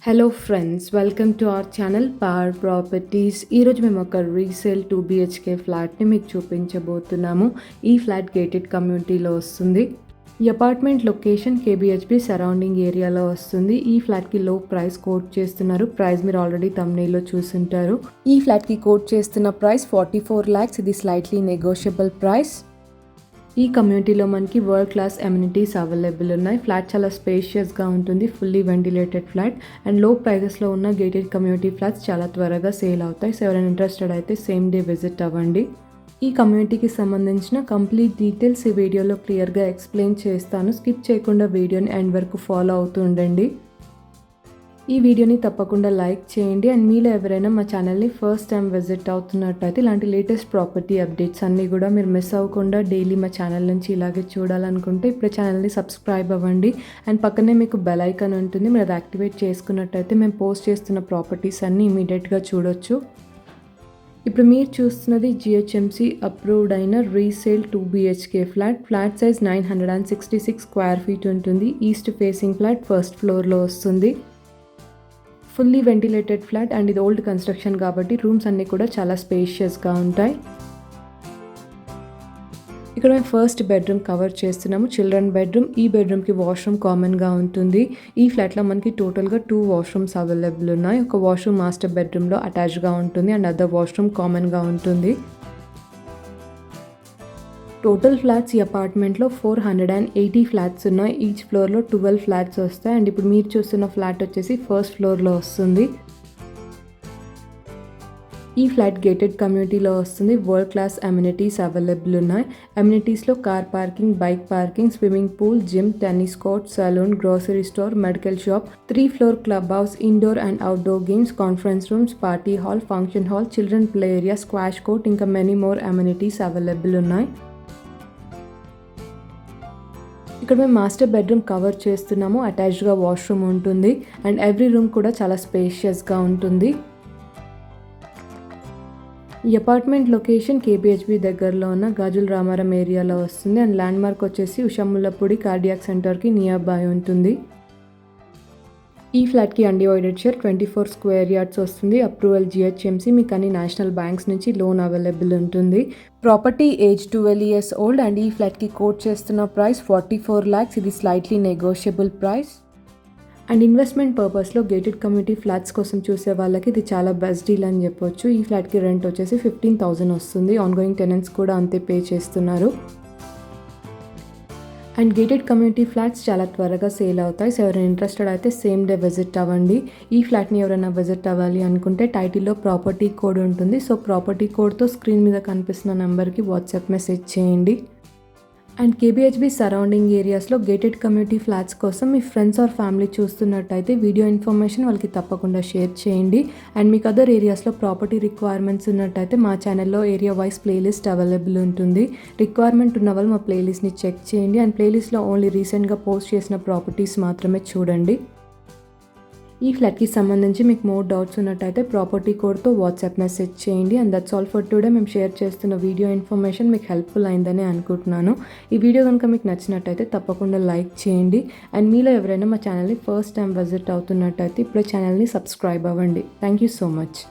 Hello friends, welcome to our channel power properties. ఈరోజు మేము ఒక రీసేల్ 2 BHK ఫ్లాట్ని మీకు చూపించబోతున్నాము. ఈ ఫ్లాట్ గేటెడ్ కమ్యూనిటీలో వస్తుంది. ఈ అపార్ట్మెంట్ లొకేషన్ KBHB సరౌండింగ్ ఏరియాలో వస్తుంది. ఈ ఫ్లాట్కి లో ప్రైస్ కోట్ చేస్తున్నారు. ప్రైస్ మీరు ఆల్రెడీ థంబ్నెయిల్లో చూసుంటారు. ఈ ఫ్లాట్కి కోట్ చేస్తున్న ప్రైస్ 44 lakhs. ఇది స్లైట్లీ నెగోషియబుల్ ప్రైస్. ఈ కమ్యూనిటీలో మనకి వరల్డ్ క్లాస్ అమ్యూనిటీస్ అవైలబుల్ ఉన్నాయి. ఫ్లాట్ చాలా స్పేషియస్గా ఉంటుంది. ఫుల్లీ వెంటిలేటెడ్ ఫ్లాట్ అండ్ లో ప్రైజెస్లో ఉన్న గేటెడ్ కమ్యూనిటీ ఫ్లాట్స్ చాలా త్వరగా సేల్ అవుతాయి. సో ఎవరైనా ఇంట్రెస్టెడ్ అయితే సేమ్ డే విజిట్ అవ్వండి. ఈ కమ్యూనిటీకి సంబంధించిన కంప్లీట్ డీటెయిల్స్ ఈ వీడియోలో క్లియర్గా ఎక్స్ప్లెయిన్ చేస్తాను. స్కిప్ చేయకుండా వీడియోని ఎండ్ వరకు ఫాలో అవుతూ ఉండండి. ఈ వీడియోని తప్పకుండా లైక్ చేయండి అండ్ మీలో ఎవరైనా మా ఛానల్ని ఫస్ట్ టైం విజిట్ అవుతున్నట్టయితే ఇలాంటి లేటెస్ట్ ప్రాపర్టీ అప్డేట్స్ అన్నీ కూడా మీరు మిస్ అవ్వకుండా డైలీ మా ఛానల్ నుంచి ఇలాగే చూడాలనుకుంటే ఇప్పుడు ఛానల్ని సబ్స్క్రైబ్ అవ్వండి అండ్ పక్కనే మీకు బెల్ ఐకాన్ ఉంటుంది. మీరు అది యాక్టివేట్ చేసుకున్నట్టయితే మేము పోస్ట్ చేస్తున్న ప్రాపర్టీస్ అన్నీ ఇమీడియట్గా చూడొచ్చు. ఇప్పుడు మీరు చూస్తున్నది GHMC అప్రూవ్డ్ అయిన resale 2 BHK flat size 966 square feet ఉంటుంది. ఈస్ట్ ఫేసింగ్ ఫ్లాట్ ఫస్ట్ ఫ్లోర్లో వస్తుంది. ఫుల్లీ వెంటిలేటెడ్ ఫ్లాట్ అండ్ ఇది ఓల్డ్ కన్స్ట్రక్షన్ కాబట్టి రూమ్స్ అన్నీ కూడా చాలా స్పేషియస్గా ఉంటాయి. ఇక్కడ మేము ఫస్ట్ బెడ్రూమ్ కవర్ చేస్తున్నాము, చిల్డ్రన్ బెడ్రూమ్. ఈ బెడ్రూమ్కి వాష్రూమ్ కామన్గా ఉంటుంది. ఈ ఫ్లాట్లో మనకి టోటల్గా 2 వాష్రూమ్స్ అవైలబుల్ ఉన్నాయి. ఒక వాష్రూమ్ మాస్టర్ బెడ్రూమ్లో అటాచ్గా ఉంటుంది అండ్ అదర్ వాష్రూమ్ కామన్గా ఉంటుంది. టోటల్ ఫ్లాట్స్ ఈ అపార్ట్మెంట్లో 480 ఫ్లాట్స్ ఉన్నాయి. ఈచ్ ఫ్లోర్లో 12 ఫ్లాట్స్ వస్తాయి అండ్ ఇప్పుడు మీరు చూస్తున్న ఫ్లాట్ వచ్చేసి ఫస్ట్ ఫ్లోర్లో వస్తుంది. ఈ ఫ్లాట్ గేటెడ్ కమ్యూనిటీలో వస్తుంది. వరల్డ్ క్లాస్ అమ్యూనిటీస్ అవైలబుల్ ఉన్నాయి. అమ్యూనిటీస్లో car parking, bike parking, swimming pool, gym, tennis court, saloon, grocery store, medical shop, 3 floor club house, indoor and outdoor games, conference rooms, party hall, function hall, children play area, squash court, ఇంకా many more amenities available ఉన్నాయి. ఇక్కడ మేము master bedroom cover చేస్తున్నాము. అటాచ్డ్గా washroom ఉంటుంది and every room కూడా చాలా స్పేషియస్గా ఉంటుంది. ఈ అపార్ట్మెంట్ లొకేషన్ KBHB దగ్గరలో ఉన్న గాజుల రామారం ఏరియాలో వస్తుంది అండ్ ల్యాండ్ మార్క్ వచ్చేసి ఉషముల్లపూడి కార్డియాక్ సెంటర్కి నియర్ బై ఉంటుంది. ఈ ఫ్లాట్కి అన్డివైడెడ్ షేర్ 24 స్క్వేర్ యార్డ్స్ వస్తుంది. Approval GHMC. మీకు అన్ని నేషనల్ బ్యాంక్స్ నుంచి లోన్ అవైలబుల్ ఉంటుంది. Property age 12 years old and ఈ ఫ్లాట్కి కోట్ చేస్తున్న ప్రైస్ 44 lakhs. ఇది slightly negotiable price and investment పర్పస్లో గేటెడ్ కమ్యూనిటీ ఫ్లాట్స్ కోసం చూసే వాళ్ళకి ఇది చాలా బెస్ట్ డీల్ అని చెప్పొచ్చు. ఈ ఫ్లాట్కి రెంట్ వచ్చేసి 15,000 వస్తుంది. ఆన్గోయింగ్ టెనెంట్స్ కూడా అంతే పే చేస్తున్నారు అండ్ గేటెడ్ కమ్యూనిటీ ఫ్లాట్స్ చాలా త్వరగా సేల్ అవుతాయి. సో ఎవరైనా ఇంట్రెస్టెడ్ అయితే సేమ్ డే విజిట్ అవ్వండి. ఈ ఫ్లాట్ని ఎవరైనా విజిట్ అవ్వాలి అనుకుంటే టైటిల్లో ప్రాపర్టీ కోడ్ ఉంటుంది. సో ప్రాపర్టీ కోడ్తో స్క్రీన్ మీద కనిపిస్తున్న నెంబర్కి వాట్సాప్ మెసేజ్ చేయండి. అండ్ KBHB సరౌండింగ్ ఏరియాస్లో గేటెడ్ కమ్యూనిటీ ఫ్లాట్స్ కోసం మీ ఫ్రెండ్స్ ఆర్ ఫ్యామిలీ చూస్తున్నట్టయితే వీడియో ఇన్ఫర్మేషన్ వాళ్ళకి తప్పకుండా షేర్ చేయండి. అండ్ మీకు అదర్ ఏరియాస్లో ప్రాపర్టీ రిక్వైర్మెంట్స్ ఉన్నట్టయితే మా ఛానల్లో ఏరియా వైజ్ ప్లేలిస్ట్ అవైలబుల్ ఉంటుంది. రిక్వైర్మెంట్ ఉన్న వాళ్ళు మా ప్లేలిస్ట్ని చెక్ చేయండి అండ్ ప్లేలిస్ట్లో ఓన్లీ రీసెంట్గా పోస్ట్ చేసిన ప్రాపర్టీస్ మాత్రమే చూడండి. ఈ ఫ్లాట్కి సంబంధించి మీకు మోర్ డౌట్స్ ఉన్నట్టయితే ప్రాపర్టీ కోడ్తో వాట్సాప్ మెసేజ్ చేయండి. And that's all for today. మేము షేర్ చేస్తున్న వీడియో ఇన్ఫర్మేషన్ మీకు హెల్ప్ఫుల్ అయిందని అనుకుంటున్నాను. ఈ వీడియో కనుక మీకు నచ్చినట్టయితే తప్పకుండా లైక్ చేయండి అండ్ మీలో ఎవరైనా మా ఛానల్ని ఫస్ట్ టైం విజిట్ అవుతున్నట్టయితే ఇప్పుడే ఛానల్ని సబ్స్క్రైబ్ అవ్వండి. Thank you so much.